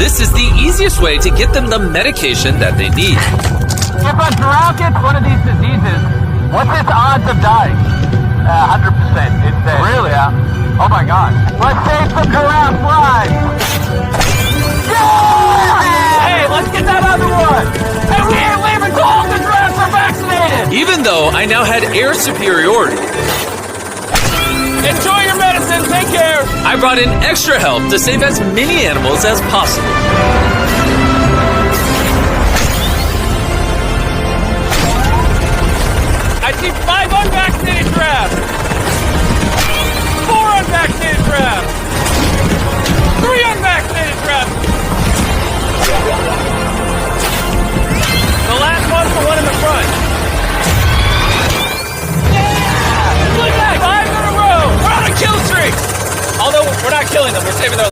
This is the easiest way to get them the medication that they need. If a giraffe gets one of these diseases, what's its odds of dying? 100%. It's really? Yeah. Oh my gosh. Let's save some giraffe lives. Yeah! Hey, let's get that other one. Hey, we ain't leaving till all the giraffes are vaccinated. Even though I now had air superiority, Enjoy your medicine. Take care. I brought in extra help to save as many animals as possible. I see 5 unvaccinated giraffes. 4 unvaccinated giraffes.